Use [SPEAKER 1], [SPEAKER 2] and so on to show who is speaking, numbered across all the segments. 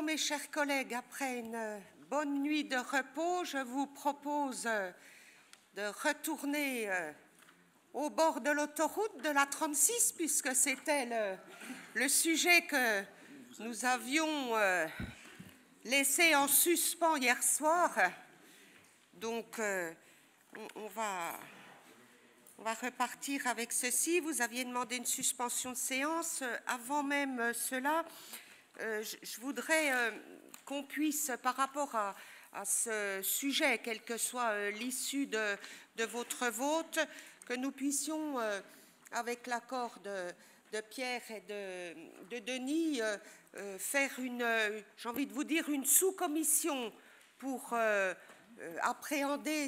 [SPEAKER 1] mes chers collègues, après une bonne nuit de repos, je vous propose de retourner au bord de l'autoroute de la 36, puisque c'était le sujet que nous avions laissé en suspens hier soir. Donc, on va repartir avec ceci. Vous aviez demandé une suspension de séance. Avant même cela, je voudrais qu'on puisse, par rapport à ce sujet, quelle que soit l'issue de votre vote, que nous puissions, avec l'accord de Pierre et de Denis, faire j'ai envie de vous dire, une sous-commission pour appréhender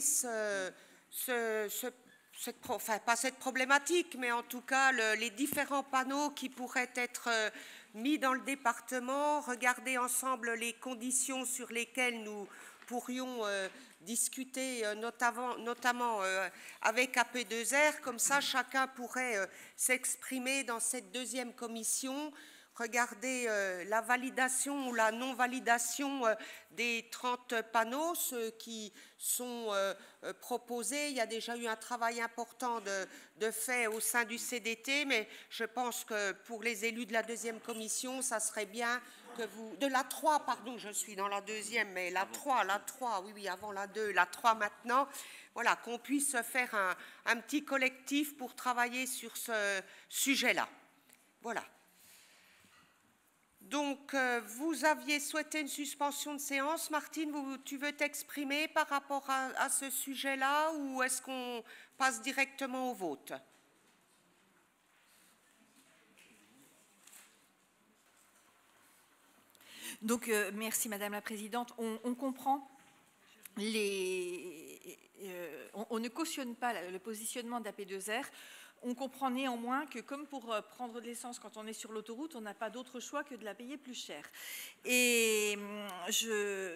[SPEAKER 1] pas cette problématique, mais en tout cas les différents panneaux qui pourraient être mis dans le département, regarder ensemble les conditions sur lesquelles nous pourrions discuter, notamment avec AP2R. Comme ça, chacun pourrait s'exprimer dans cette deuxième commission, regarder la validation ou la non-validation des 30 panneaux, ceux qui sont proposés. Il y a déjà eu un travail important de fait au sein du CDT, mais je pense que pour les élus de la deuxième commission, ça serait bien que vous... De la 3, pardon, je suis dans la deuxième, mais la 3, oui, avant la 2, la 3 maintenant. Voilà, qu'on puisse faire un petit collectif pour travailler sur ce sujet-là. Voilà. Donc, vous aviez souhaité une suspension de séance. Martine, tu veux t'exprimer par rapport à ce sujet-là, ou est-ce qu'on passe directement au vote?
[SPEAKER 2] Donc, merci Madame la Présidente. On comprend on ne cautionne pas le positionnement d'AP2R. On comprend néanmoins que, comme pour prendre de l'essence quand on est sur l'autoroute, on n'a pas d'autre choix que de la payer plus cher. Et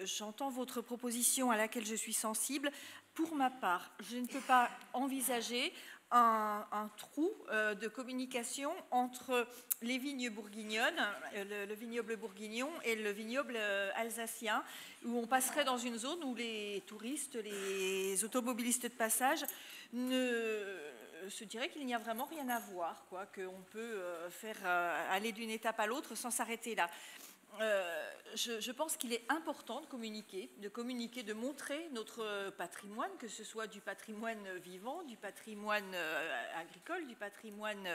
[SPEAKER 2] j'entends votre proposition à laquelle je suis sensible. Pour ma part, je ne peux pas envisager un trou de communication entre les vignes bourguignonnes, le vignoble bourguignon et le vignoble alsacien, où on passerait dans une zone où les touristes, les automobilistes de passage se diraient qu'il n'y a vraiment rien à voir, qu'on peut faire aller d'une étape à l'autre sans s'arrêter là. Je pense qu'il est important de communiquer, de montrer notre patrimoine, que ce soit du patrimoine vivant, du patrimoine agricole, du patrimoine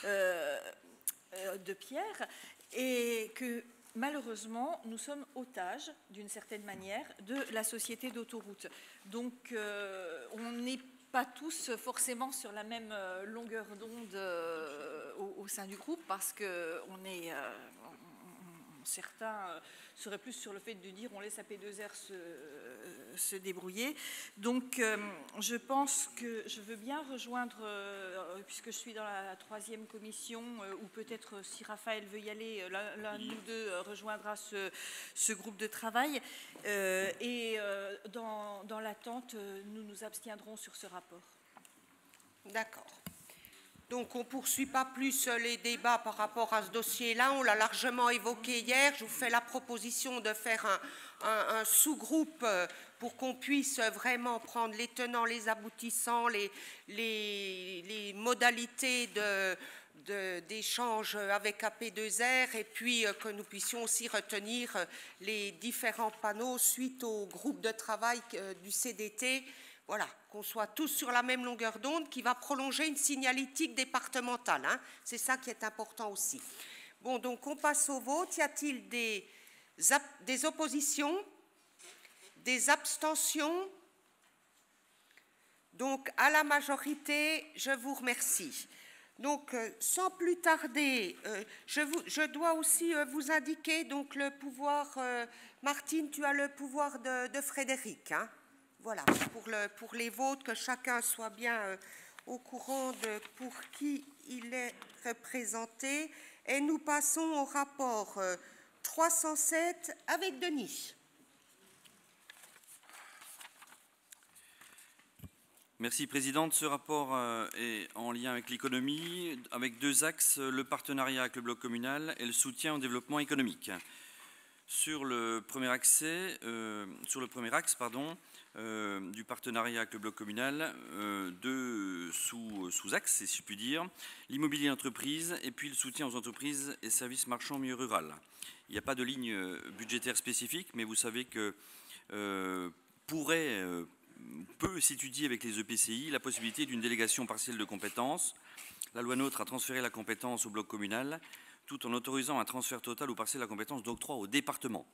[SPEAKER 2] de pierre, et que malheureusement, nous sommes otages, d'une certaine manière, de la société d'autoroute. Donc, on n'est pas tous forcément sur la même longueur d'onde au sein du groupe, parce qu'on est... certains seraient plus sur le fait de dire on laisse AP2R se débrouiller. Donc, je pense que je veux bien rejoindre, puisque je suis dans la 3e commission, ou peut-être si Raphaël veut y aller, l'un de nous deux rejoindra ce groupe de travail. Et dans l'attente, nous nous abstiendrons sur ce rapport.
[SPEAKER 1] D'accord. Donc, on ne poursuit pas plus les débats par rapport à ce dossier-là. On l'a largement évoqué hier. Je vous fais la proposition de faire un sous-groupe pour qu'on puisse vraiment prendre les tenants, les aboutissants, les modalités d'échange avec AP2R, et puis que nous puissions aussi retenir les différents panneaux suite au groupe de travail du CDT. Voilà, qu'on soit tous sur la même longueur d'onde, qui va prolonger une signalétique départementale. Hein. C'est ça qui est important aussi. Bon, donc on passe au vote. Y a-t-il des oppositions? Des abstentions? Donc, à la majorité, je vous remercie. Donc, sans plus tarder, je dois aussi vous indiquer donc, le pouvoir. Martine, tu as le pouvoir de Frédéric, hein. Voilà, pour les votes, que chacun soit bien au courant de pour qui il est représenté. Et nous passons au rapport 307 avec Denis.
[SPEAKER 3] Merci, Présidente. Ce rapport est en lien avec l'économie, avec deux axes, le partenariat avec le bloc communal et le soutien au développement économique. Sur le premier axe, du partenariat avec le bloc communal, deux sous-axes, si je puis dire, l'immobilier d'entreprise et puis le soutien aux entreprises et services marchands en milieu rural. Il n'y a pas de ligne budgétaire spécifique, mais vous savez que peut s'étudier avec les EPCI la possibilité d'une délégation partielle de compétences. La loi NOTRe a transféré la compétence au bloc communal, tout en autorisant un transfert total ou partiel de la compétence d'octroi au département.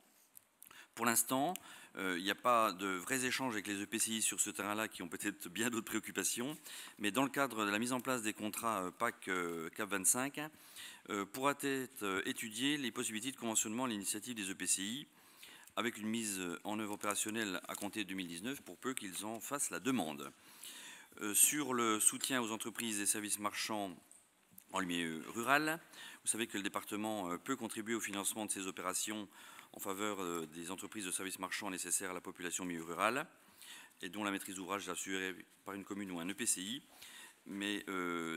[SPEAKER 3] Pour l'instant, il n'y a pas de vrais échanges avec les EPCI sur ce terrain-là qui ont peut-être bien d'autres préoccupations, mais dans le cadre de la mise en place des contrats PAC CAP 25, pourra être étudiées les possibilités de conventionnement à l'initiative des EPCI, avec une mise en œuvre opérationnelle à compter de 2019, pour peu qu'ils en fassent la demande. Sur le soutien aux entreprises et services marchands en milieu rural, vous savez que le département peut contribuer au financement de ces opérations en faveur des entreprises de services marchands nécessaires à la population en milieu rural et dont la maîtrise d'ouvrage est assurée par une commune ou un EPCI. Mais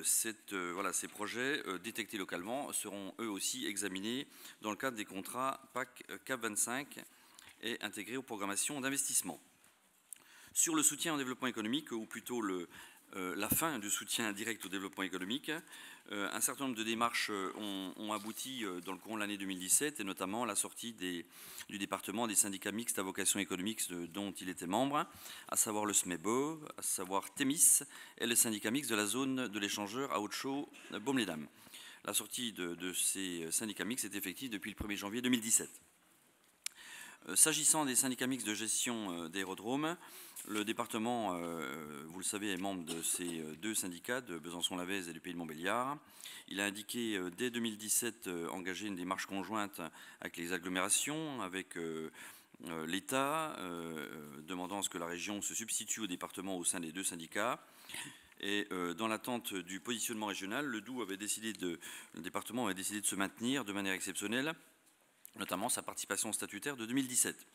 [SPEAKER 3] ces projets détectés localement seront eux aussi examinés dans le cadre des contrats PAC CAP 25 et intégrés aux programmations d'investissement. Sur le soutien au développement économique, ou plutôt la fin du soutien direct au développement économique, un certain nombre de démarches ont abouti dans le courant de l'année 2017, et notamment la sortie du département des syndicats mixtes à vocation économique dont il était membre, à savoir le SMEBO, à savoir Thémis, et le syndicat mixte de la zone de l'échangeur à Haute-Chaux-Baume-les-Dames. La sortie de ces syndicats mixtes est effective depuis le 1er janvier 2017. S'agissant des syndicats mixtes de gestion d'aérodromes, le département, vous le savez, est membre de ces deux syndicats, de Besançon-Lavez et du Pays de Montbéliard. Il a indiqué dès 2017 engager une démarche conjointe avec les agglomérations, avec l'État, demandant à ce que la région se substitue au département au sein des deux syndicats. Et dans l'attente du positionnement régional, le département avait décidé de se maintenir de manière exceptionnelle, notamment sa participation statutaire de 2017.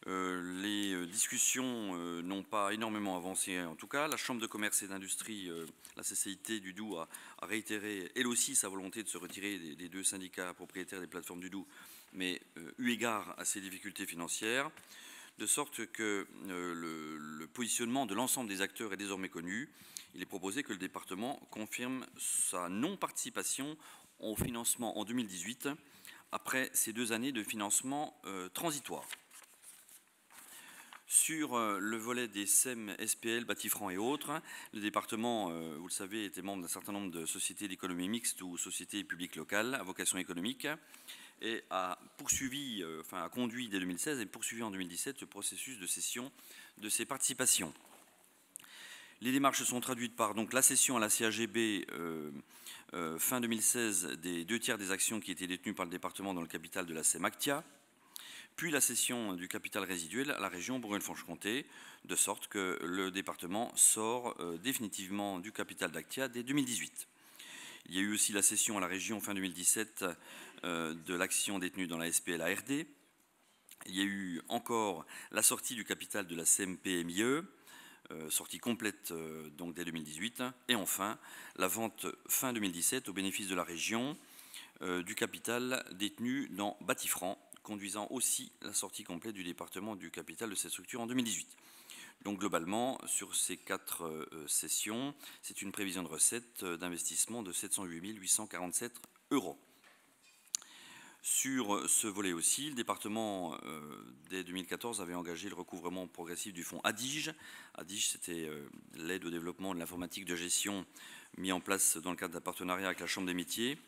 [SPEAKER 3] Les discussions n'ont pas énormément avancé en tout cas. La Chambre de commerce et d'industrie, la CCIT du Doubs, a réitéré elle aussi sa volonté de se retirer des deux syndicats propriétaires des plateformes du Doubs, mais eu égard à ses difficultés financières, de sorte que le positionnement de l'ensemble des acteurs est désormais connu. Il est proposé que le département confirme sa non-participation au financement en 2018, après ces 2 années de financement transitoire. Sur le volet des SEM, SPL, Bâti-Franc et autres, le département, vous le savez, était membre d'un certain nombre de sociétés d'économie mixte ou sociétés publiques locales à vocation économique et a conduit dès 2016 et poursuivi en 2017 ce processus de cession de ses participations. Les démarches sont traduites par la cession à la CAGB fin 2016 des 2/3 des actions qui étaient détenues par le département dans le capital de la SEM Actia, puis la cession du capital résiduel à la région Bourgogne-Franche-Comté, de sorte que le département sort définitivement du capital d'Actia dès 2018. Il y a eu aussi la cession à la région fin 2017 de l'action détenue dans la SPL ARD. Il y a eu encore la sortie du capital de la CMPMIE, sortie complète donc dès 2018. Et enfin, la vente fin 2017 au bénéfice de la région du capital détenu dans Bâti-Franc, conduisant aussi la sortie complète du département du capital de cette structure en 2018. Donc globalement, sur ces 4 cessions, c'est une prévision de recettes d'investissement de 708 847 €. Sur ce volet aussi, le département, dès 2014, avait engagé le recouvrement progressif du fonds ADIGE. ADIGE, c'était l'aide au développement de l'informatique de gestion mis en place dans le cadre d'un partenariat avec la Chambre des métiers.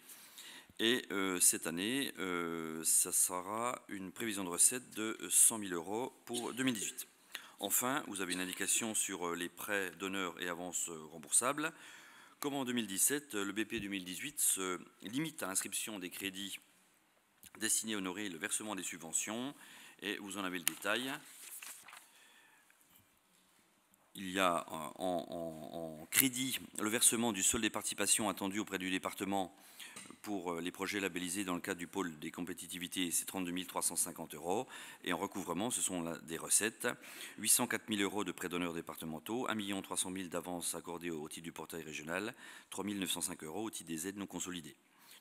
[SPEAKER 3] Et cette année, ça sera une prévision de recettes de 100 000 € pour 2018. Enfin, vous avez une indication sur les prêts d'honneur et avances remboursables. Comme en 2017, le BP 2018 se limite à l'inscription des crédits destinés à honorer le versement des subventions, et vous en avez le détail. Il y a en crédit le versement du solde des participations attendu auprès du département pour les projets labellisés dans le cadre du pôle des compétitivités, c'est 32 350 €. Et en recouvrement, ce sont des recettes, 804 000 € de prêts d'honneur départementaux, 1 300 000 d'avances accordées au titre du portail régional, 3 905 € au titre des aides non consolidées.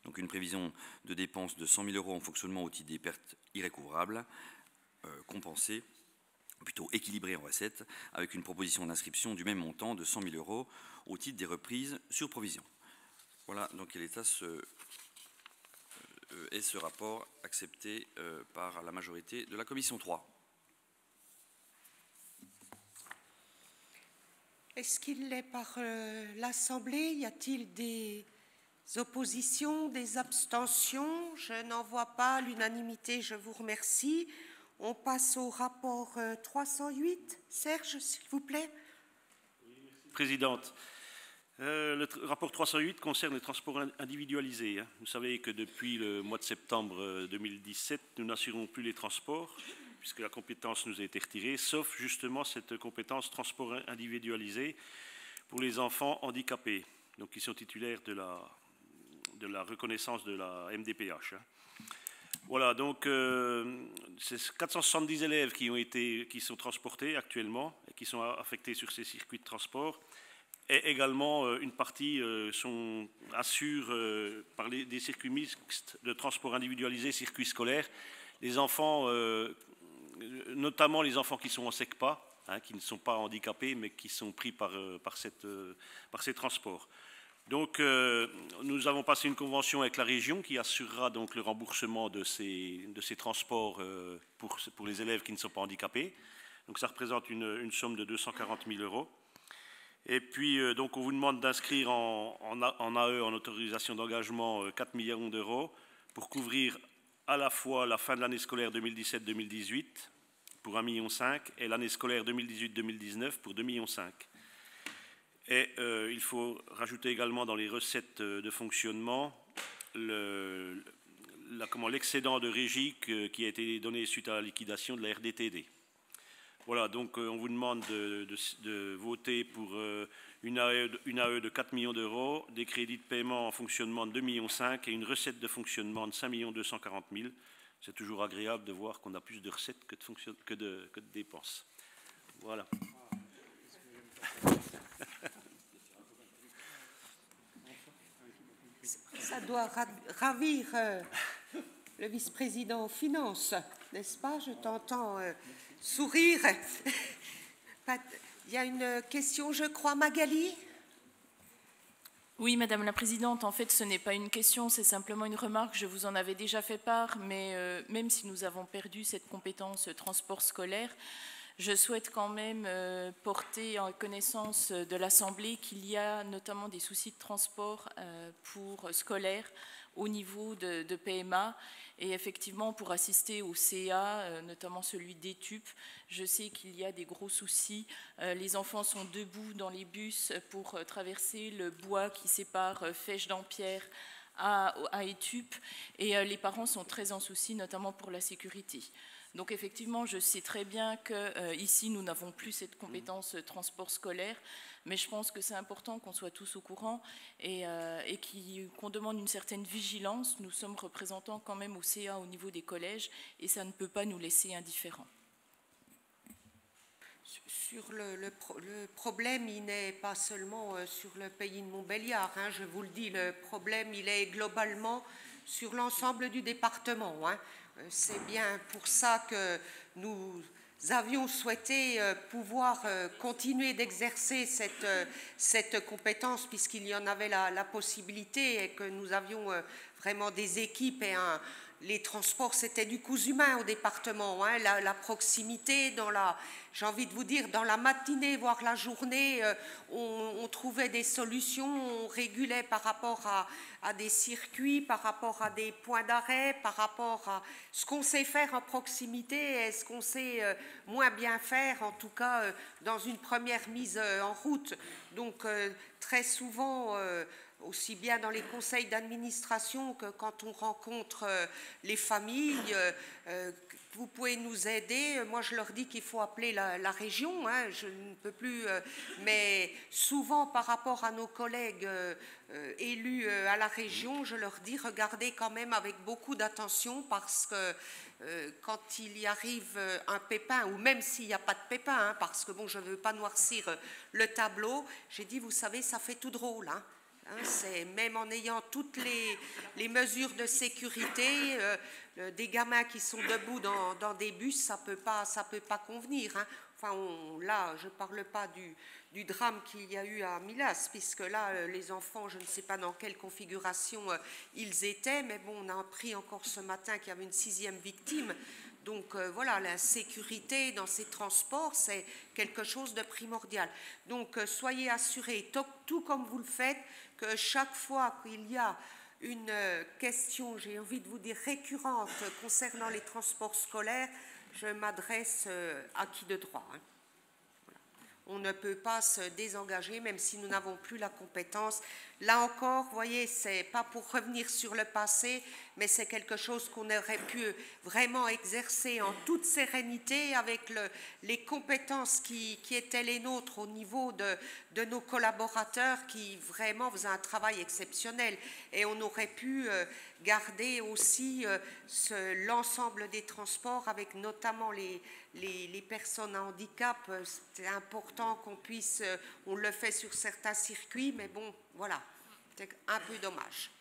[SPEAKER 3] Donc une prévision de dépenses de 100 000 € en fonctionnement au titre des pertes irrécouvrables, compensées, plutôt équilibrées en recettes, avec une proposition d'inscription du même montant de 100 000 € au titre des reprises sur provision. Voilà donc quel état est ce rapport accepté par la majorité de la commission 3.
[SPEAKER 1] Est-ce qu'il l'est par l'Assemblée? Y a-t-il des oppositions, des abstentions? Je n'en vois pas. L'unanimité, je vous remercie. On passe au rapport 308. Serge, s'il vous plaît.
[SPEAKER 4] Présidente, le rapport 308 concerne les transports individualisés. Vous savez que depuis le mois de septembre 2017, nous n'assurons plus les transports, puisque la compétence nous a été retirée, sauf justement cette compétence transport individualisé pour les enfants handicapés, donc qui sont titulaires de la reconnaissance de la MDPH. Voilà, donc c'est 470 élèves qui sont transportés actuellement et qui sont affectés sur ces circuits de transport. Et également, une partie assure par des circuits mixtes de transport individualisé, circuits scolaires, les enfants, notamment les enfants qui sont en SECPA, qui ne sont pas handicapés, mais qui sont pris par ces transports. Donc, nous avons passé une convention avec la région qui assurera donc le remboursement de ces transports pour les élèves qui ne sont pas handicapés. Donc, ça représente une somme de 240 000 €. Et puis, donc, on vous demande d'inscrire en AE, en autorisation d'engagement, 4 millions d'euros pour couvrir à la fois la fin de l'année scolaire 2017-2018 pour 1,5 million et l'année scolaire 2018-2019 pour 2,5 millions. Et il faut rajouter également dans les recettes de fonctionnement l'excédent de régie qui a été donné suite à la liquidation de la RDTD. Voilà, donc on vous demande de voter pour une AE de 4 millions d'euros, des crédits de paiement en fonctionnement de 2,5 millions et une recette de fonctionnement de 5 240 000. C'est toujours agréable de voir qu'on a plus de recettes que de dépenses. Voilà.
[SPEAKER 1] Ça doit ravir le vice-président aux finances, n'est-ce pas? Je t'entends sourire. Il y a une question, je crois, Magali?
[SPEAKER 5] Oui, Madame la Présidente, en fait, ce n'est pas une question, c'est simplement une remarque. Je vous en avais déjà fait part, mais même si nous avons perdu cette compétence transport scolaire, je souhaite quand même porter en connaissance de l'Assemblée qu'il y a notamment des soucis de transport pour scolaires au niveau de PMA. Et effectivement, pour assister au CA, notamment celui d'Étup, je sais qu'il y a des gros soucis. Les enfants sont debout dans les bus pour traverser le bois qui sépare Fèche-Dampierre à Étup. Et les parents sont très en souci, notamment pour la sécurité. Donc effectivement, je sais très bien qu'ici, nous n'avons plus cette compétence transport scolaire, mais je pense que c'est important qu'on soit tous au courant et qu'on demande une certaine vigilance. Nous sommes représentants quand même au CA au niveau des collèges et ça ne peut pas nous laisser indifférents.
[SPEAKER 1] Sur le problème, il n'est pas seulement sur le pays de Montbéliard, je vous le dis, le problème, il est globalement sur l'ensemble du département. C'est bien pour ça que nous avions souhaité pouvoir continuer d'exercer cette compétence puisqu'il y en avait la possibilité et que nous avions vraiment des équipes et les transports, c'était du cousu humain au département, la proximité, j'ai envie de vous dire, dans la matinée, voire la journée, on trouvait des solutions, on régulait par rapport à des circuits, par rapport à des points d'arrêt, par rapport à ce qu'on sait faire en proximité et ce qu'on sait moins bien faire, en tout cas dans une première mise en route. Donc très souvent, aussi bien dans les conseils d'administration que quand on rencontre les familles, vous pouvez nous aider. Moi, je leur dis qu'il faut appeler la région, je ne peux plus, mais souvent par rapport à nos collègues élus à la région, je leur dis regardez quand même avec beaucoup d'attention parce que quand il y arrive un pépin, ou même s'il n'y a pas de pépin, parce que bon, je ne veux pas noircir le tableau, j'ai dit, vous savez, ça fait tout drôle, C'est même en ayant toutes les mesures de sécurité, des gamins qui sont debout dans des bus, ça peut pas convenir. Hein. Enfin, là, je ne parle pas du drame qu'il y a eu à Milas, puisque là, les enfants, je ne sais pas dans quelle configuration ils étaient, mais bon, on a appris encore ce matin qu'il y avait une 6e victime. Donc voilà, la sécurité dans ces transports, c'est quelque chose de primordial. Donc soyez assurés, tout comme vous le faites, que chaque fois qu'il y a une question, j'ai envie de vous dire récurrente, concernant les transports scolaires, je m'adresse à qui de droit. Hein. Voilà. On ne peut pas se désengager, même si nous n'avons plus la compétence. Là encore, vous voyez, c'est pas pour revenir sur le passé, mais c'est quelque chose qu'on aurait pu vraiment exercer en toute sérénité avec les compétences qui étaient les nôtres au niveau de nos collaborateurs qui vraiment faisaient un travail exceptionnel. Et on aurait pu garder aussi l'ensemble des transports avec notamment les personnes à handicap. C'est important qu'on puisse, on le fait sur certains circuits, mais bon, voilà, c'est un peu dommage.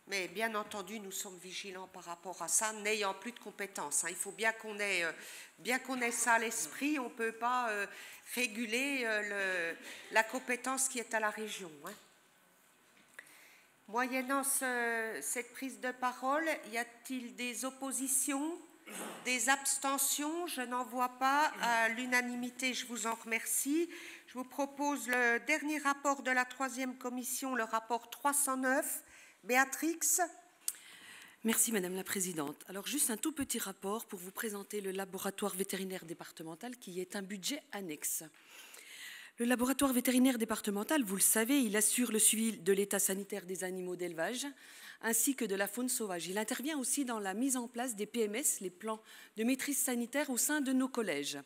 [SPEAKER 1] Mais bien entendu, nous sommes vigilants par rapport à ça, n'ayant plus de compétences. Hein. Il faut bien qu'on ait ça à l'esprit. On ne peut pas réguler la compétence qui est à la région. Hein. Moyennant cette prise de parole, y a-t-il des oppositions, des abstentions? Je n'en vois pas. À l'unanimité, je vous en remercie. Je vous propose le dernier rapport de la 3e commission, le rapport 309. Béatrix.
[SPEAKER 6] Merci Madame la Présidente. Alors juste un tout petit rapport pour vous présenter le laboratoire vétérinaire départemental qui est un budget annexe. Le laboratoire vétérinaire départemental, vous le savez, il assure le suivi de l'état sanitaire des animaux d'élevage ainsi que de la faune sauvage. Il intervient aussi dans la mise en place des PMS, les plans de maîtrise sanitaire au sein de nos collèges.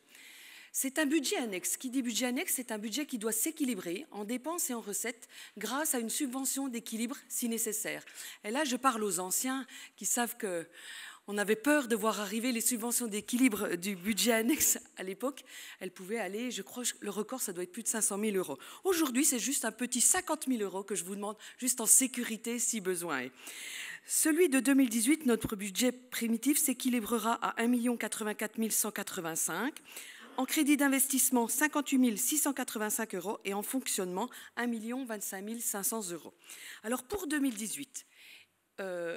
[SPEAKER 6] C'est un budget annexe. Qui dit budget annexe, c'est un budget qui doit s'équilibrer en dépenses et en recettes grâce à une subvention d'équilibre si nécessaire. Et là, je parle aux anciens qui savent qu'on avait peur de voir arriver les subventions d'équilibre du budget annexe à l'époque. Elles pouvaient aller, je crois, le record, ça doit être plus de 500 000 €. Aujourd'hui, c'est juste un petit 50 000 € que je vous demande, juste en sécurité si besoin est. Celui de 2018, notre budget primitif s'équilibrera à 1 084 185 €. En crédit d'investissement, 58 685 € et en fonctionnement, 1 025 500 €. Alors pour 2018,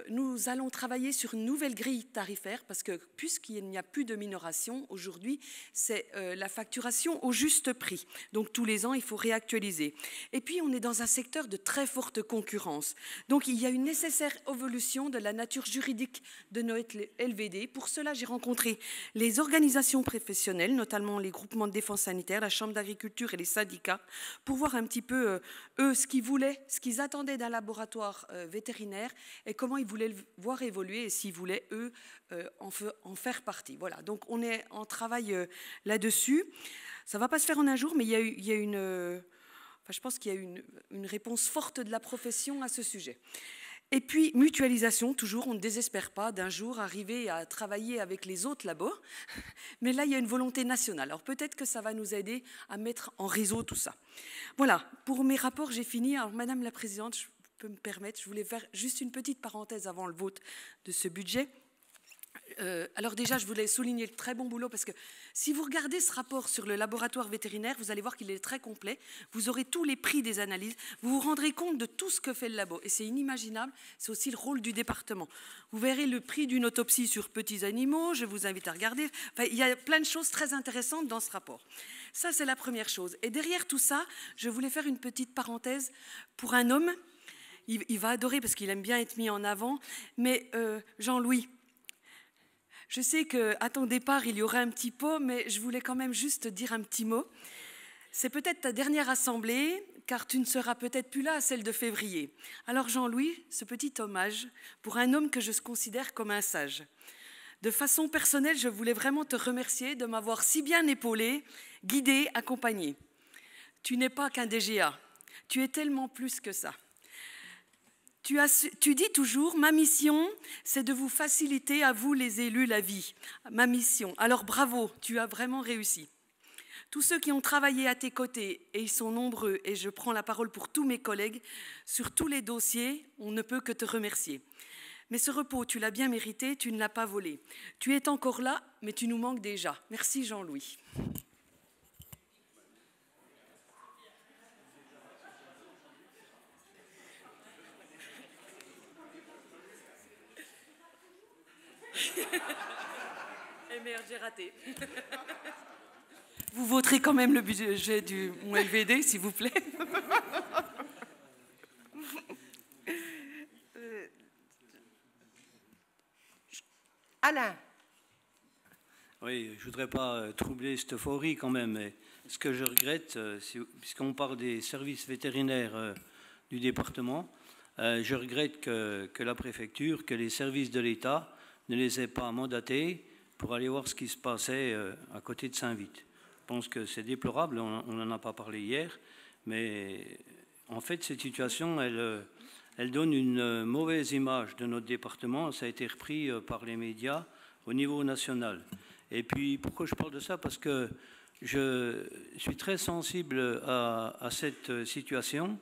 [SPEAKER 6] nous allons travailler sur une nouvelle grille tarifaire parce que puisqu'il n'y a plus de minoration, aujourd'hui, c'est la facturation au juste prix. Donc tous les ans, il faut réactualiser. Et puis, on est dans un secteur de très forte concurrence. Donc il y a une nécessaire évolution de la nature juridique de notre LVD. Pour cela, j'ai rencontré les organisations professionnelles, notamment les groupements de défense sanitaire, la Chambre d'agriculture et les syndicats, pour voir un petit peu, eux, ce qu'ils voulaient, ce qu'ils attendaient d'un laboratoire vétérinaire et comment ils voulaient le voir évoluer et s'ils voulaient, eux, en faire partie. Voilà, donc on est en travail là-dessus. Ça ne va pas se faire en un jour, mais il y a une... je pense qu'il y a une réponse forte de la profession à ce sujet. Et puis, mutualisation, toujours, on ne désespère pas d'un jour arriver à travailler avec les autres labos, mais là, il y a une volonté nationale. Alors peut-être que ça va nous aider à mettre en réseau tout ça. Voilà, pour mes rapports, j'ai fini. Alors, Madame la Présidente, je peux me permettre, je voulais faire juste une petite parenthèse avant le vote de ce budget. Alors déjà, je voulais souligner le très bon boulot parce que si vous regardez ce rapport sur le laboratoire vétérinaire, vous allez voir qu'il est très complet. Vous aurez tous les prix des analyses. Vous vous rendrez compte de tout ce que fait le labo. Et c'est inimaginable. C'est aussi le rôle du département. Vous verrez le prix d'une autopsie sur petits animaux. Je vous invite à regarder. Enfin, il y a plein de choses très intéressantes dans ce rapport. Ça, c'est la première chose. Et derrière tout ça, je voulais faire une petite parenthèse pour un homme. Il va adorer parce qu'il aime bien être mis en avant. Mais Jean-Louis, je sais qu'à ton départ, il y aurait un petit pot, mais je voulais quand même juste dire un petit mot. C'est peut-être ta dernière assemblée, car tu ne seras peut-être plus là à celle de février. Alors Jean-Louis, ce petit hommage pour un homme que je considère comme un sage. De façon personnelle, je voulais vraiment te remercier de m'avoir si bien épaulé, guidé, accompagné. Tu n'es pas qu'un DGA, tu es tellement plus que ça. Tu dis toujours, ma mission, c'est de vous faciliter à vous les élus la vie. Ma mission. Alors bravo, tu as vraiment réussi. Tous ceux qui ont travaillé à tes côtés, et ils sont nombreux, et je prends la parole pour tous mes collègues, sur tous les dossiers, on ne peut que te remercier. Mais ce repos, tu l'as bien mérité, tu ne l'as pas volé. Tu es encore là, mais tu nous manques déjà. Merci Jean-Louis. Et merde, j'ai raté. Vous voterez quand même le budget du LVD, s'il vous plaît.
[SPEAKER 1] Alain.
[SPEAKER 7] Oui, je ne voudrais pas troubler cette euphorie quand même, mais ce que je regrette, puisqu'on parle des services vétérinaires du département, je regrette que la préfecture, que les services de l'État ne les aient pas mandatés pour aller voir ce qui se passait à côté de Saint-Vite. Je pense que c'est déplorable, on n'en a pas parlé hier, mais en fait, cette situation, elle donne une mauvaise image de notre département. Ça a été repris par les médias au niveau national. Et puis, pourquoi je parle de ça? Parce que je suis très sensible à cette situation.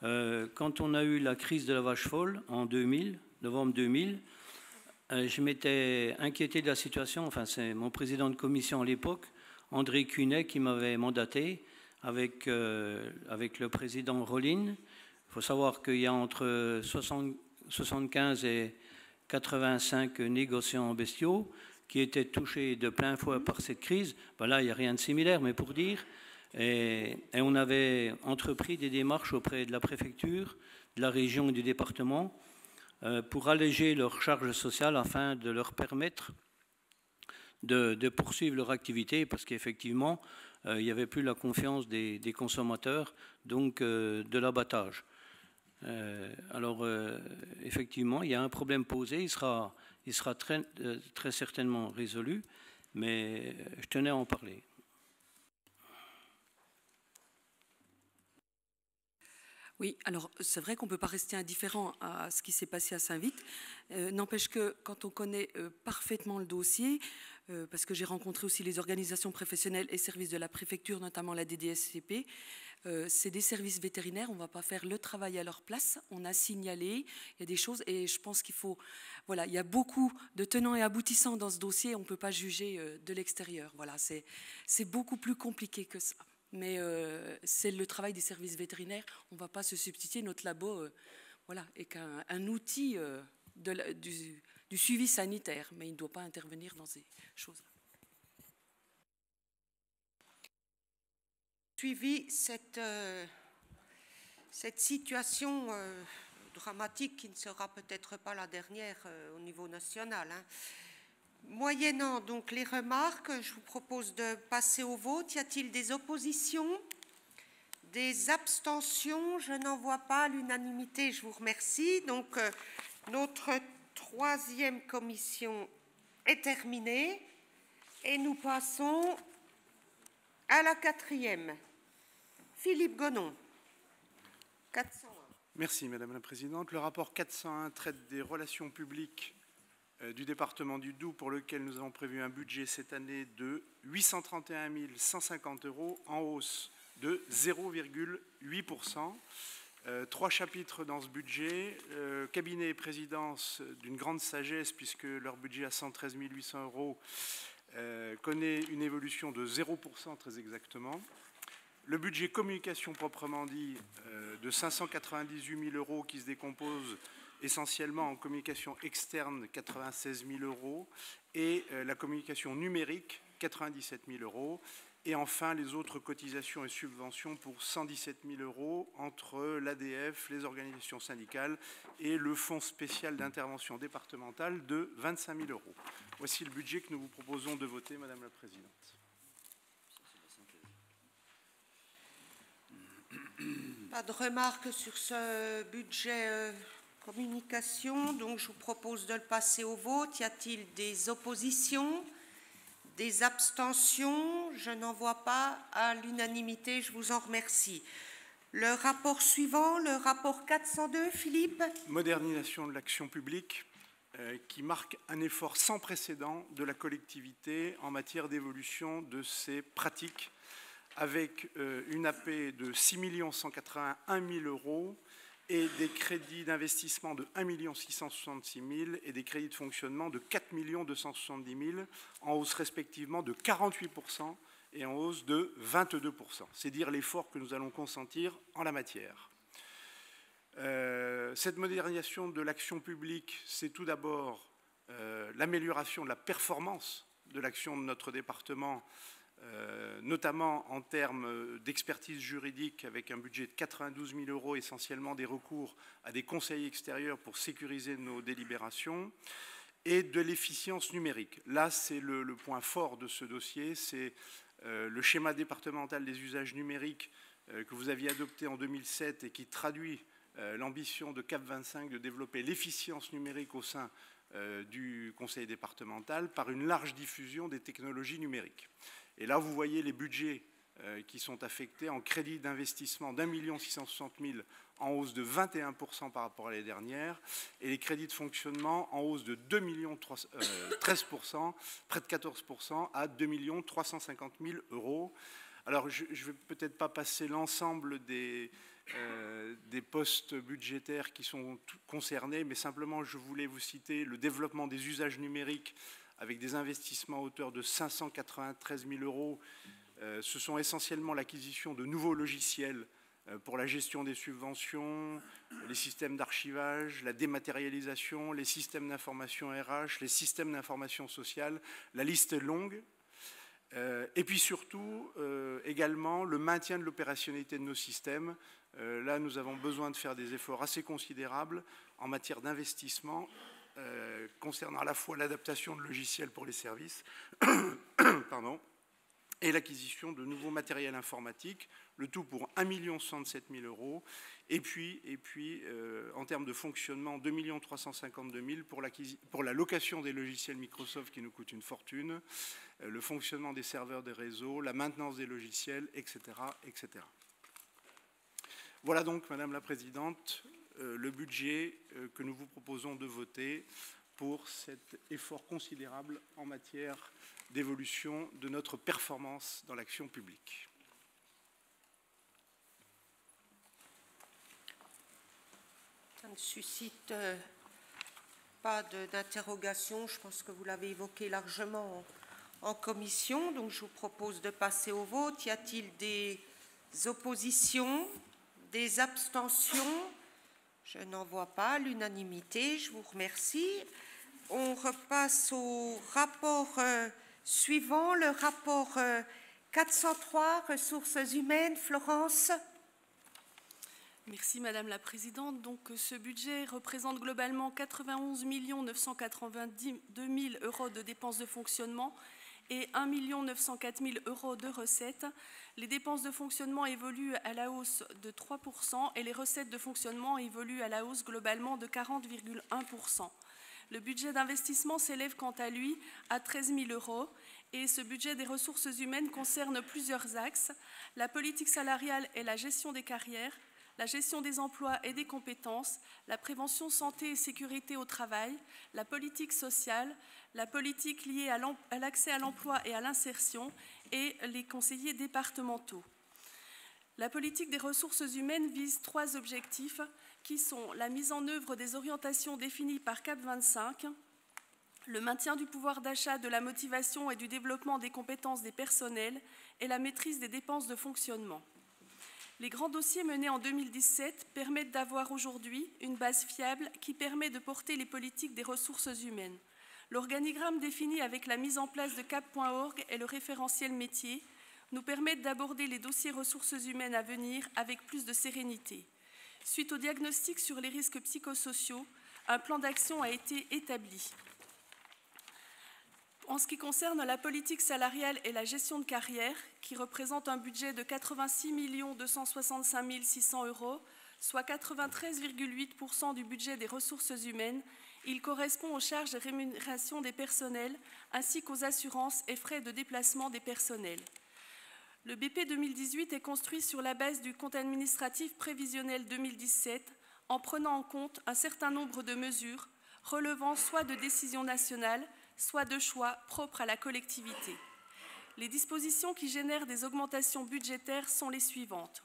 [SPEAKER 7] Quand on a eu la crise de la vache folle en 2000, novembre 2000, je m'étais inquiété de la situation. Enfin, c'est mon président de commission à l'époque, André Cunet, qui m'avait mandaté avec le président Rollin. Il faut savoir qu'il y a entre 75 et 85 négociants bestiaux qui étaient touchés de plein fouet par cette crise. Ben là, il n'y a rien de similaire, mais pour dire. Et on avait entrepris des démarches auprès de la préfecture, de la région et du département pour alléger leurs charges sociales afin de leur permettre de poursuivre leur activité, parce qu'effectivement, il n'y avait plus la confiance des consommateurs, donc de l'abattage. Alors, effectivement, il y a un problème posé, il sera très certainement résolu, mais je tenais à en parler.
[SPEAKER 6] Oui, alors c'est vrai qu'on ne peut pas rester indifférent à ce qui s'est passé à Saint-Vite. N'empêche que quand on connaît parfaitement le dossier, parce que j'ai rencontré aussi les organisations professionnelles et services de la préfecture, notamment la DDSCP, c'est des services vétérinaires, on ne va pas faire le travail à leur place, on a signalé, il y a des choses, et je pense qu'il faut, voilà, il y a beaucoup de tenants et aboutissants dans ce dossier, on ne peut pas juger de l'extérieur, voilà, c'est beaucoup plus compliqué que ça. Mais c'est le travail des services vétérinaires. On ne va pas se substituer. Notre labo voilà, est qu'un outil du suivi sanitaire, mais il ne doit pas intervenir dans ces choses-là.
[SPEAKER 1] Suivi cette situation dramatique qui ne sera peut-être pas la dernière au niveau national, hein. Moyennant donc les remarques, je vous propose de passer au vote. Y a-t-il des oppositions? Des abstentions? Je n'en vois pas. L'unanimité, je vous remercie. Donc, notre troisième commission est terminée. Et nous passons à la quatrième. Philippe Gonon, 401.
[SPEAKER 8] Merci, Madame la Présidente. Le rapport 401 traite des relations publiques du département du Doubs, pour lequel nous avons prévu un budget cette année de 831 150 € en hausse de 0,8%. 3 chapitres dans ce budget. Cabinet et présidence d'une grande sagesse, puisque leur budget à 113 800 € connaît une évolution de 0% très exactement. Le budget communication proprement dit de 598 000 € qui se décompose essentiellement en communication externe, 96 000 €, et la communication numérique, 97 000 €, et enfin les autres cotisations et subventions pour 117 000 € entre l'ADF, les organisations syndicales et le fonds spécial d'intervention départementale de 25 000 €. Voici le budget que nous vous proposons de voter, Madame la Présidente.
[SPEAKER 1] Pas de remarques sur ce budget communication, donc je vous propose de le passer au vote. Y a-t-il des oppositions, des abstentions? Je n'en vois pas. À l'unanimité, je vous en remercie. Le rapport suivant, le rapport 402, Philippe.
[SPEAKER 8] Modernisation de l'action publique, qui marque un effort sans précédent de la collectivité en matière d'évolution de ses pratiques avec une AP de 6 181 000 euros et des crédits d'investissement de 1 666 000 et des crédits de fonctionnement de 4 270 000, en hausse respectivement de 48% et en hausse de 22%. C'est dire l'effort que nous allons consentir en la matière. Cette modernisation de l'action publique, c'est tout d'abord l'amélioration de la performance de l'action de notre département, notamment en termes d'expertise juridique avec un budget de 92 000 euros, essentiellement des recours à des conseils extérieurs pour sécuriser nos délibérations, et de l'efficience numérique. Là, c'est le point fort de ce dossier, c'est le schéma départemental des usages numériques que vous aviez adopté en 2007 et qui traduit l'ambition de CAP 25 de développer l'efficience numérique au sein du conseil départemental par une large diffusion des technologies numériques. Et là, vous voyez les budgets qui sont affectés en crédit d'investissement d'1 660 000 en hausse de 21% par rapport à l'année dernière, et les crédits de fonctionnement en hausse de 13%, près de 14%, à 2 350 000 euros. Alors, je ne vais peut-être pas passer l'ensemble des postes budgétaires qui sont concernés, mais simplement je voulais vous citer le développement des usages numériques avec des investissements à hauteur de 593 000 euros. Ce sont essentiellement l'acquisition de nouveaux logiciels pour la gestion des subventions, les systèmes d'archivage, la dématérialisation, les systèmes d'information RH, les systèmes d'information sociale. La liste est longue. Et puis surtout, également, le maintien de l'opérationnalité de nos systèmes. Là, nous avons besoin de faire des efforts assez considérables en matière d'investissement concernant à la fois l'adaptation de logiciels pour les services pardon, et l'acquisition de nouveaux matériels informatiques, le tout pour 1 167 000 euros. Et puis en termes de fonctionnement, 2 352 000 pour la location des logiciels Microsoft qui nous coûte une fortune, le fonctionnement des serveurs des réseaux, la maintenance des logiciels, etc., etc. Voilà donc, Madame la Présidente, le budget que nous vous proposons de voter pour cet effort considérable en matière d'évolution de notre performance dans l'action publique.
[SPEAKER 1] Ça ne suscite pas d'interrogation. Je pense que vous l'avez évoqué largement en commission. Donc, je vous propose de passer au vote. Y a-t-il des oppositions, des abstentions? Je n'en vois pas. L'unanimité, je vous remercie. On repasse au rapport suivant, le rapport 403, ressources humaines. Florence.
[SPEAKER 9] Merci Madame la Présidente. Donc, ce budget représente globalement 91 992 000 euros de dépenses de fonctionnement et 1 904 000 euros de recettes. Les dépenses de fonctionnement évoluent à la hausse de 3% et les recettes de fonctionnement évoluent à la hausse globalement de 40,1%. Le budget d'investissement s'élève quant à lui à 13 000 euros et ce budget des ressources humaines concerne plusieurs axes: la politique salariale et la gestion des carrières, la gestion des emplois et des compétences, la prévention santé et sécurité au travail, la politique sociale, la politique liée à l'accès à l'emploi et à l'insertion et les conseillers départementaux. La politique des ressources humaines vise 3 objectifs qui sont la mise en œuvre des orientations définies par CAP 25, le maintien du pouvoir d'achat, de la motivation et du développement des compétences des personnels et la maîtrise des dépenses de fonctionnement. Les grands dossiers menés en 2017 permettent d'avoir aujourd'hui une base fiable qui permet de porter les politiques des ressources humaines. L'organigramme défini avec la mise en place de CAP.org et le référentiel métier nous permettent d'aborder les dossiers ressources humaines à venir avec plus de sérénité. Suite au diagnostic sur les risques psychosociaux, un plan d'action a été établi. En ce qui concerne la politique salariale et la gestion de carrière, qui représente un budget de 86 265 600 euros, soit 93,8% du budget des ressources humaines, il correspond aux charges de rémunération des personnels ainsi qu'aux assurances et frais de déplacement des personnels. Le BP 2018 est construit sur la base du compte administratif prévisionnel 2017 en prenant en compte un certain nombre de mesures relevant soit de décisions nationales, soit de choix propres à la collectivité. Les dispositions qui génèrent des augmentations budgétaires sont les suivantes.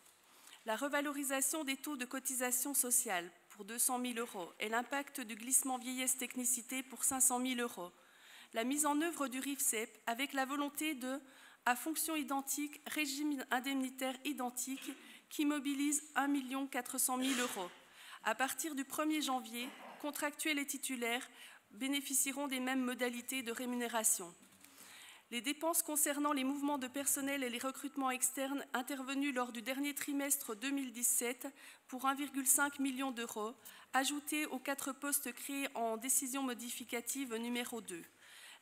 [SPEAKER 9] La revalorisation des taux de cotisation sociale pour 200 000 € et l'impact du glissement vieillesse-technicité pour 500 000 €. La mise en œuvre du RIFSEP avec la volonté de, à fonction identique, régime indemnitaire identique qui mobilise 1 400 000 €. À partir du 1er janvier, contractuels et titulaires bénéficieront des mêmes modalités de rémunération. Les dépenses concernant les mouvements de personnel et les recrutements externes intervenus lors du dernier trimestre 2017 pour 1,5 million d'euros, ajoutés aux 4 postes créés en décision modificative numéro 2.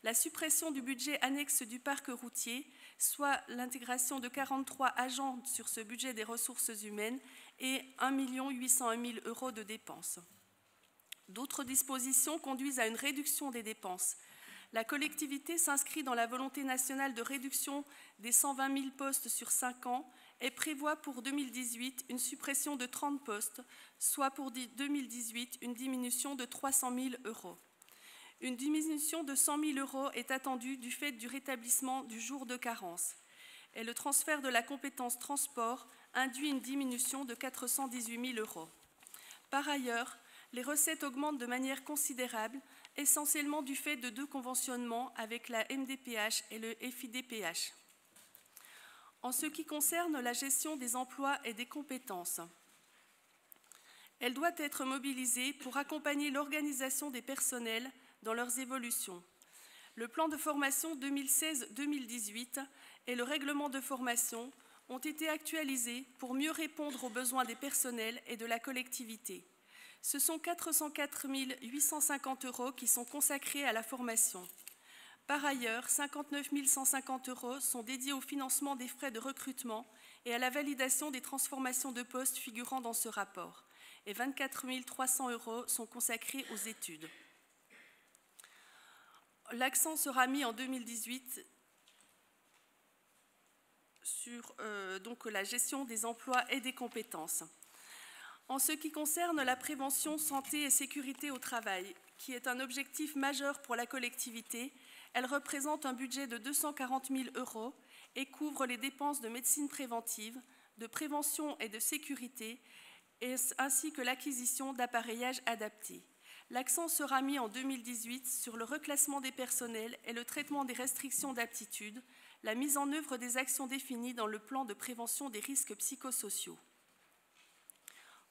[SPEAKER 9] La suppression du budget annexe du parc routier, soit l'intégration de 43 agents sur ce budget des ressources humaines et 1 801 000 € de dépenses. D'autres dispositions conduisent à une réduction des dépenses. La collectivité s'inscrit dans la volonté nationale de réduction des 120 000 postes sur 5 ans et prévoit pour 2018 une suppression de 30 postes, soit pour 2018 une diminution de 300 000 €. Une diminution de 100 000 € est attendue du fait du rétablissement du jour de carence. Et le transfert de la compétence transport induit une diminution de 418 000 €. Par ailleurs, les recettes augmentent de manière considérable, essentiellement du fait de 2 conventionnements avec la MDPH et le FIDPH. En ce qui concerne la gestion des emplois et des compétences, elle doit être mobilisée pour accompagner l'organisation des personnels dans leurs évolutions. Le plan de formation 2016-2018 et le règlement de formation ont été actualisés pour mieux répondre aux besoins des personnels et de la collectivité. Ce sont 404 850 € qui sont consacrés à la formation. Par ailleurs, 59 150 € sont dédiés au financement des frais de recrutement et à la validation des transformations de postes figurant dans ce rapport. Et 24 300 € sont consacrés aux études. L'accent sera mis en 2018 sur la gestion des emplois et des compétences. En ce qui concerne la prévention, santé et sécurité au travail, qui est un objectif majeur pour la collectivité, elle représente un budget de 240 000 € et couvre les dépenses de médecine préventive, de prévention et de sécurité, ainsi que l'acquisition d'appareillages adaptés. L'accent sera mis en 2018 sur le reclassement des personnels et le traitement des restrictions d'aptitude, la mise en œuvre des actions définies dans le plan de prévention des risques psychosociaux.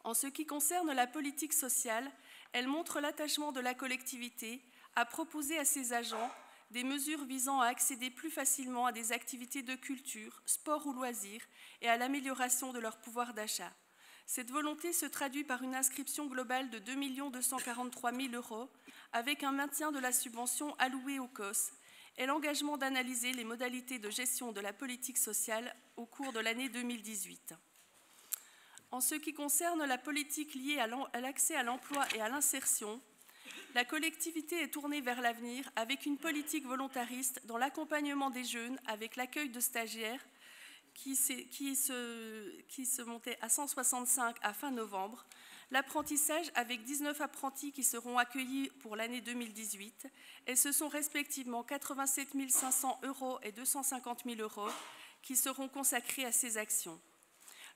[SPEAKER 9] En ce qui concerne la politique sociale, elle montre l'attachement de la collectivité à proposer à ses agents des mesures visant à accéder plus facilement à des activités de culture, sport ou loisirs et à l'amélioration de leur pouvoir d'achat. Cette volonté se traduit par une inscription globale de 2 243 000 € avec un maintien de la subvention allouée au COS et l'engagement d'analyser les modalités de gestion de la politique sociale au cours de l'année 2018. En ce qui concerne la politique liée à l'accès à l'emploi et à l'insertion, la collectivité est tournée vers l'avenir avec une politique volontariste dans l'accompagnement des jeunes avec l'accueil de stagiaires qui se montait à 165 à fin novembre, l'apprentissage avec 19 apprentis qui seront accueillis pour l'année 2018 et ce sont respectivement 87 500 € et 250 000 € qui seront consacrés à ces actions.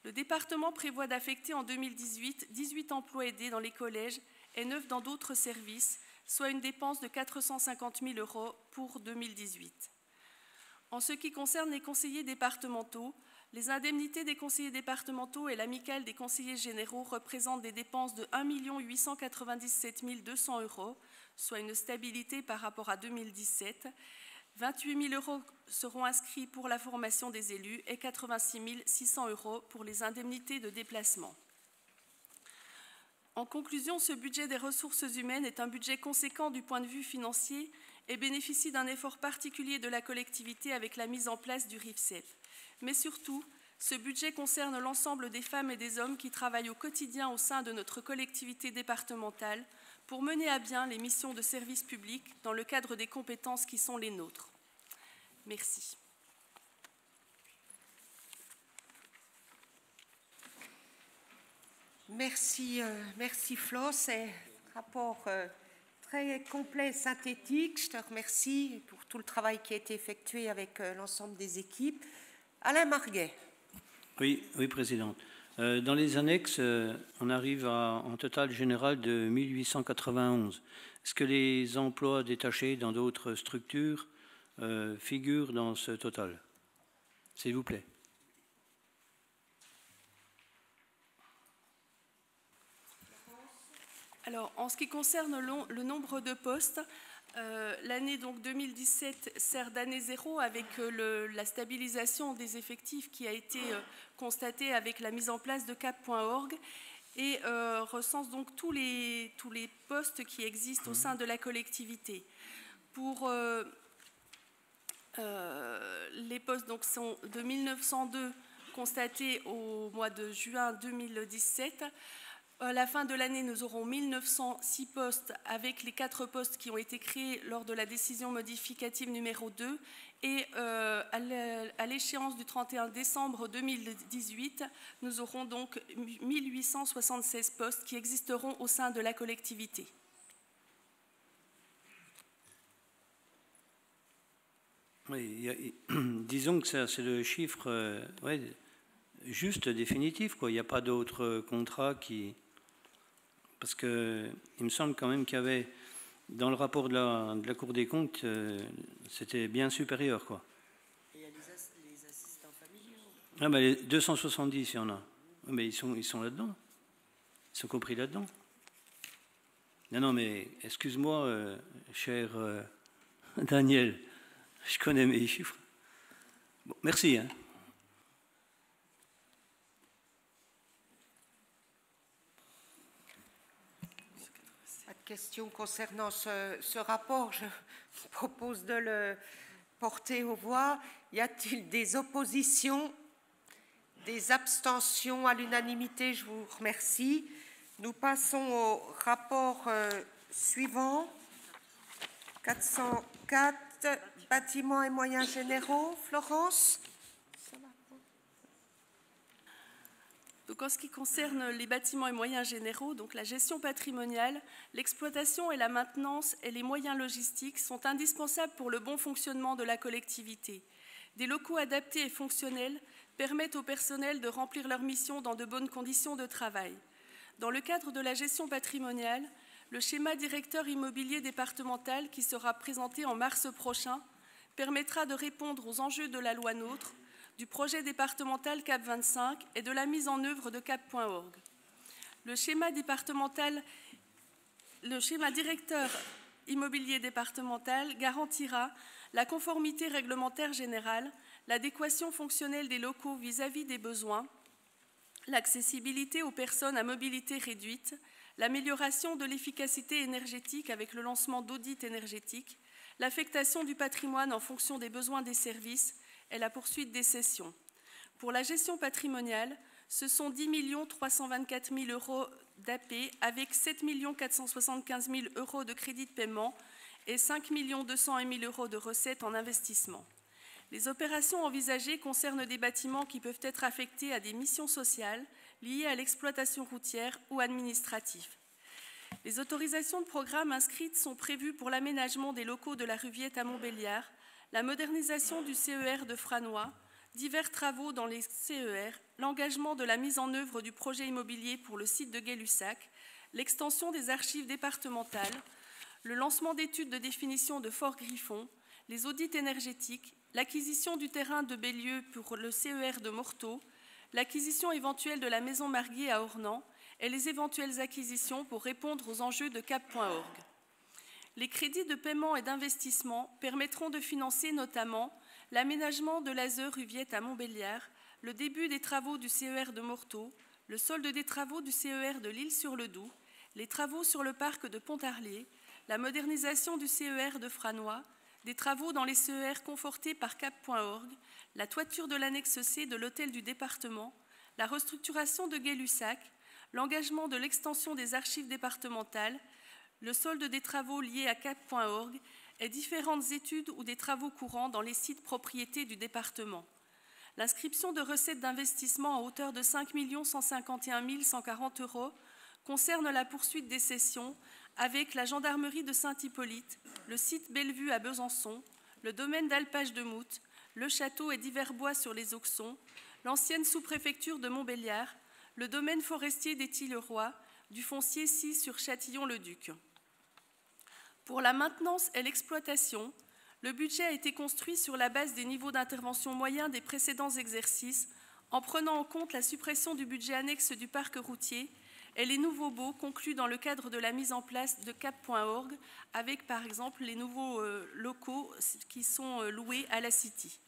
[SPEAKER 9] Le département prévoit d'affecter en 2018 18 emplois aidés dans les collèges et 9 dans d'autres services, soit une dépense de 450 000 € pour 2018. En ce qui concerne les conseillers départementaux, les indemnités des conseillers départementaux et l'amicale des conseillers généraux représentent des dépenses de 1 897 200 €, soit une stabilité par rapport à 2017. 28 000 € seront inscrits pour la formation des élus et 86 600 € pour les indemnités de déplacement. En conclusion, ce budget des ressources humaines est un budget conséquent du point de vue financier et bénéficie d'un effort particulier de la collectivité avec la mise en place du RIFSEP. Mais surtout, ce budget concerne l'ensemble des femmes et des hommes qui travaillent au quotidien au sein de notre collectivité départementale pour mener à bien les missions de service public dans le cadre des compétences qui sont les nôtres. Merci.
[SPEAKER 1] Merci Flo, c'est un rapport très complet et synthétique. Je te remercie pour tout le travail qui a été effectué avec l'ensemble des équipes. Alain Marguet.
[SPEAKER 7] Oui, Présidente. Dans les annexes, on arrive à un total général de 1891. Est-ce que les emplois détachés dans d'autres structures figurent dans ce total? S'il vous plaît.
[SPEAKER 9] Alors, en ce qui concerne le nombre de postes, l'année donc 2017 sert d'année zéro avec la stabilisation des effectifs qui a été constatée avec la mise en place de cap.org et recense donc tous les postes qui existent au sein de la collectivité. Pour les postes donc, sont de 1902 constatés au mois de juin 2017. À la fin de l'année, nous aurons 1906 postes avec les 4 postes qui ont été créés lors de la décision modificative numéro 2. Et à l'échéance du 31 décembre 2018, nous aurons donc 1876 postes qui existeront au sein de la collectivité.
[SPEAKER 7] Oui, disons que c'est le chiffre juste définitif, quoi. Il n'y a pas d'autres contrats qui... Parce qu'il me semble quand même qu'il y avait, dans le rapport de la Cour des comptes, c'était bien supérieur, quoi.
[SPEAKER 1] Et il y a les assistants familiaux.
[SPEAKER 7] Ah, ben, les 270, il y en a. Mais ils sont là-dedans. Ils sont compris là-dedans. Non, mais excuse-moi, cher Daniel, je connais mes chiffres. Bon, merci, hein.
[SPEAKER 1] Question concernant ce rapport, je propose de le porter aux voix. Y a-t-il des oppositions, des abstentions à l'unanimité? Je vous remercie. Nous passons au rapport suivant, 404, bâtiments et moyens généraux. Florence?
[SPEAKER 9] Donc en ce qui concerne les bâtiments et moyens généraux, donc la gestion patrimoniale, l'exploitation et la maintenance et les moyens logistiques sont indispensables pour le bon fonctionnement de la collectivité. Des locaux adaptés et fonctionnels permettent au personnel de remplir leur mission dans de bonnes conditions de travail. Dans le cadre de la gestion patrimoniale, le schéma directeur immobilier départemental qui sera présenté en mars prochain permettra de répondre aux enjeux de la loi NOTRe, du projet départemental CAP 25 et de la mise en œuvre de cap.org. Le schéma directeur immobilier départemental garantira la conformité réglementaire générale, l'adéquation fonctionnelle des locaux vis-à-vis des besoins, l'accessibilité aux personnes à mobilité réduite, l'amélioration de l'efficacité énergétique avec le lancement d'audits énergétiques, l'affectation du patrimoine en fonction des besoins des services et la poursuite des cessions. Pour la gestion patrimoniale, ce sont 10 324 000 euros d'AP avec 7 475 000 euros de crédit de paiement et 5 201 000 euros de recettes en investissement. Les opérations envisagées concernent des bâtiments qui peuvent être affectés à des missions sociales liées à l'exploitation routière ou administrative. Les autorisations de programme inscrites sont prévues pour l'aménagement des locaux de la rue Viette à Montbéliard, la modernisation du CER de Franois, divers travaux dans les CER, l'engagement de la mise en œuvre du projet immobilier pour le site de Gay-Lussac, l'extension des archives départementales, le lancement d'études de définition de Fort-Griffon, les audits énergétiques, l'acquisition du terrain de Bélieu pour le CER de Morteau, l'acquisition éventuelle de la maison Marguier à Ornans et les éventuelles acquisitions pour répondre aux enjeux de cap.org. Les crédits de paiement et d'investissement permettront de financer notamment l'aménagement de l'ASE rue Viette à Montbéliard, le début des travaux du CER de Morteau, le solde des travaux du CER de l'Île-sur-le-Doubs, les travaux sur le parc de Pontarlier, la modernisation du CER de Franois, des travaux dans les CER confortés par cap.org, la toiture de l'annexe C de l'hôtel du département, la restructuration de Gay-Lussac, l'engagement de l'extension des archives départementales, le solde des travaux liés à cap.org et différentes études ou des travaux courants dans les sites propriétés du département. L'inscription de recettes d'investissement à hauteur de 5 151 140 euros concerne la poursuite des cessions avec la gendarmerie de Saint-Hippolyte, le site Bellevue à Besançon, le domaine d'alpage de Mout, le château et divers bois sur les Auxons, l'ancienne sous-préfecture de Montbéliard, le domaine forestier des Tilleroy, du foncier 6 sur Châtillon-le-Duc. Pour la maintenance et l'exploitation, le budget a été construit sur la base des niveaux d'intervention moyens des précédents exercices, en prenant en compte la suppression du budget annexe du parc routier et les nouveaux baux conclus dans le cadre de la mise en place de cap.org, avec par exemple les nouveaux locaux qui sont loués à la City.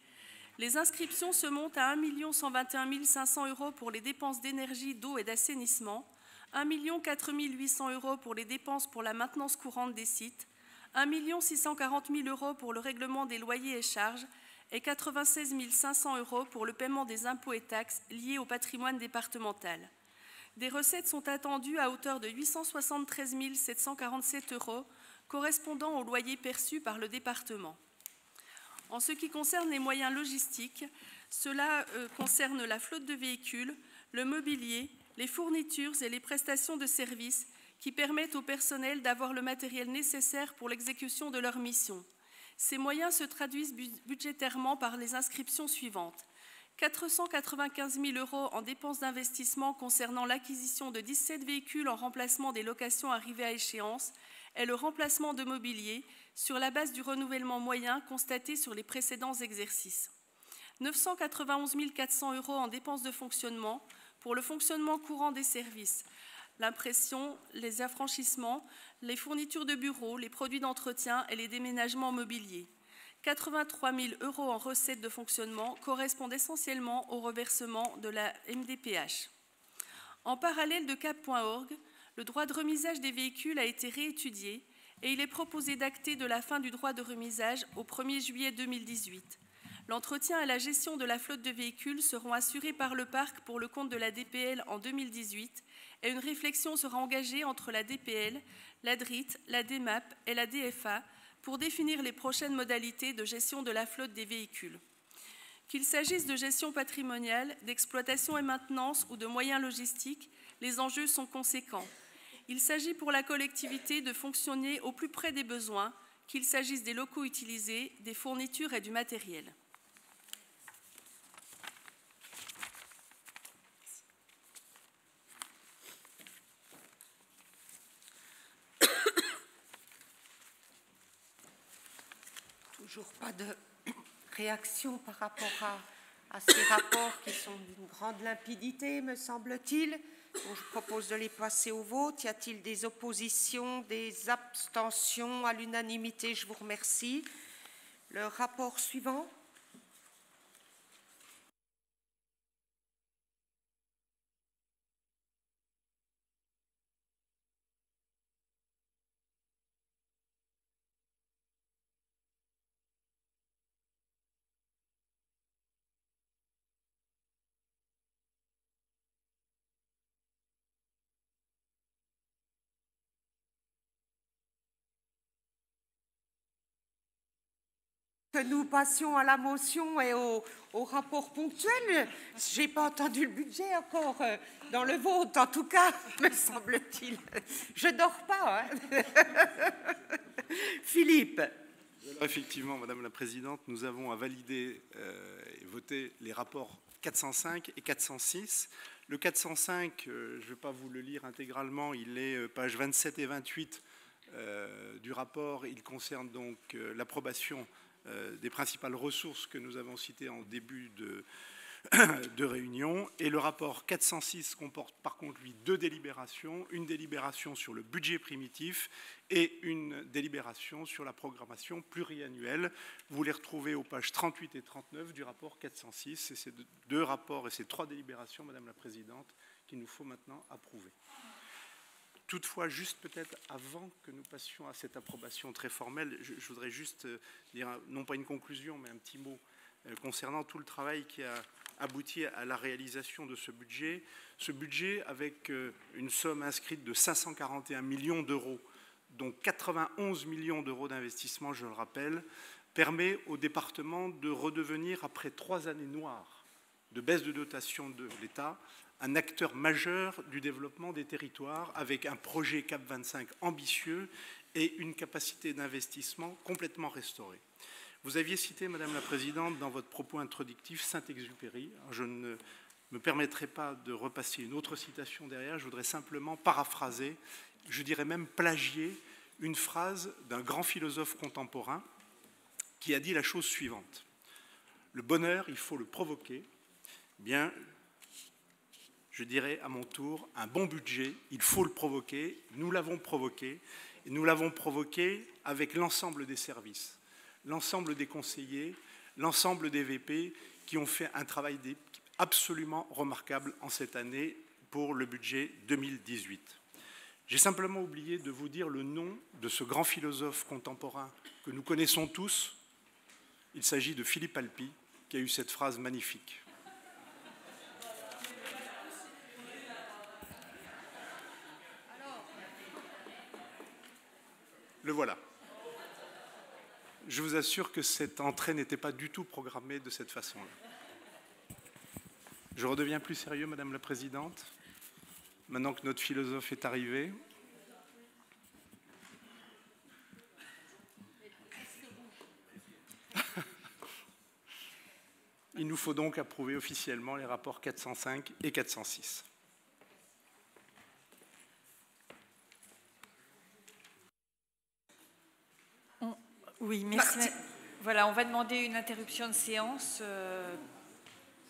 [SPEAKER 9] Les inscriptions se montent à 1 121 500 € pour les dépenses d'énergie, d'eau et d'assainissement, 1 4 800 € pour les dépenses pour la maintenance courante des sites, 1 640 000 € pour le règlement des loyers et charges et 96 500 € pour le paiement des impôts et taxes liés au patrimoine départemental. Des recettes sont attendues à hauteur de 873 747 €, correspondant aux loyers perçus par le département. En ce qui concerne les moyens logistiques, cela concerne la flotte de véhicules, le mobilier, les fournitures et les prestations de services qui permettent au personnel d'avoir le matériel nécessaire pour l'exécution de leur mission. Ces moyens se traduisent budgétairement par les inscriptions suivantes. 495 000 € en dépenses d'investissement concernant l'acquisition de 17 véhicules en remplacement des locations arrivées à échéance et le remplacement de mobilier sur la base du renouvellement moyen constaté sur les précédents exercices. 991 400 € en dépenses de fonctionnement pour le fonctionnement courant des services, l'impression, les affranchissements, les fournitures de bureaux, les produits d'entretien et les déménagements mobiliers. 83 000 € en recettes de fonctionnement correspondent essentiellement au reversement de la MDPH. En parallèle de cap.org, le droit de remisage des véhicules a été réétudié et il est proposé d'acter de la fin du droit de remisage au 1er juillet 2018. L'entretien et la gestion de la flotte de véhicules seront assurés par le parc pour le compte de la DPL en 2018 et une réflexion sera engagée entre la DPL, la DRIT, la DMAP et la DFA pour définir les prochaines modalités de gestion de la flotte des véhicules. Qu'il s'agisse de gestion patrimoniale, d'exploitation et maintenance ou de moyens logistiques, les enjeux sont conséquents. Il s'agit pour la collectivité de fonctionner au plus près des besoins, qu'il s'agisse des locaux utilisés, des fournitures et du matériel.
[SPEAKER 1] Toujours pas de réaction par rapport à ces rapports qui sont d'une grande limpidité, me semble-t-il. Donc, je propose de les passer au vote. Y a-t-il des oppositions, des abstentions? À l'unanimité, je vous remercie. Le rapport suivant. Que nous passions à la motion et au rapport ponctuel. Je n'ai pas entendu le budget encore dans le vote, en tout cas, me semble-t-il. Je ne dors pas. Hein. Philippe.
[SPEAKER 8] Effectivement, Madame la Présidente, nous avons à valider et voter les rapports 405 et 406. Le 405, je ne vais pas vous le lire intégralement, il est pages 27 et 28 du rapport. Il concerne donc l'approbation des principales ressources que nous avons citées en début de réunion. Et le rapport 406 comporte par contre, lui, deux délibérations. Une délibération sur le budget primitif et une délibération sur la programmation pluriannuelle. Vous les retrouvez aux pages 38 et 39 du rapport 406. C'est ces deux rapports et ces trois délibérations, Madame la Présidente, qu'il nous faut maintenant approuver. Toutefois, juste peut-être avant que nous passions à cette approbation très formelle, je voudrais juste dire, non pas une conclusion, mais un petit mot concernant tout le travail qui a abouti à la réalisation de ce budget. Ce budget, avec une somme inscrite de 541 millions d'euros, dont 91 millions d'euros d'investissement, je le rappelle, permet au département de redevenir, après 3 années noires de baisse de dotation de l'État, un acteur majeur du développement des territoires avec un projet CAP 25 ambitieux et une capacité d'investissement complètement restaurée. Vous aviez cité, Madame la Présidente, dans votre propos introductif, Saint-Exupéry. Je ne me permettrai pas de repasser une autre citation derrière, je voudrais simplement paraphraser, je dirais même plagier, une phrase d'un grand philosophe contemporain qui a dit la chose suivante. Le bonheur, il faut le provoquer. Bien, je dirais à mon tour, un bon budget, il faut le provoquer. Nous l'avons provoqué, et nous l'avons provoqué avec l'ensemble des services, l'ensemble des conseillers, l'ensemble des VP qui ont fait un travail absolument remarquable en cette année pour le budget 2018. J'ai simplement oublié de vous dire le nom de ce grand philosophe contemporain que nous connaissons tous. Il s'agit de Philippe Alpi, qui a eu cette phrase magnifique. Le voilà. Je vous assure que cette entrée n'était pas du tout programmée de cette façon-là. Je redeviens plus sérieux, Madame la Présidente, maintenant que notre philosophe est arrivé. Il nous faut donc approuver officiellement les rapports 405 et 406.
[SPEAKER 2] Oui, merci. Voilà, on va demander une interruption de séance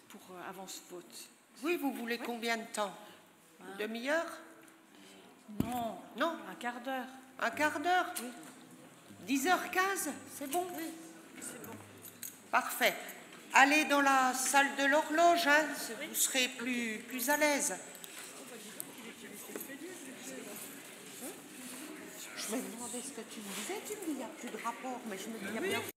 [SPEAKER 2] pour avant ce vote.
[SPEAKER 1] Oui, vous voulez combien de temps? Une demi-heure?
[SPEAKER 2] Non.
[SPEAKER 1] Non.
[SPEAKER 2] Un quart d'heure.
[SPEAKER 1] Un quart d'heure? Oui. 10h15, c'est bon?
[SPEAKER 2] Oui, c'est bon.
[SPEAKER 1] Parfait. Allez dans la salle de l'horloge, hein, vous serez plus à l'aise. Je me demandais ce que tu me disais, tu me dis il n'y a plus de rapport, mais je me dis il y a bien...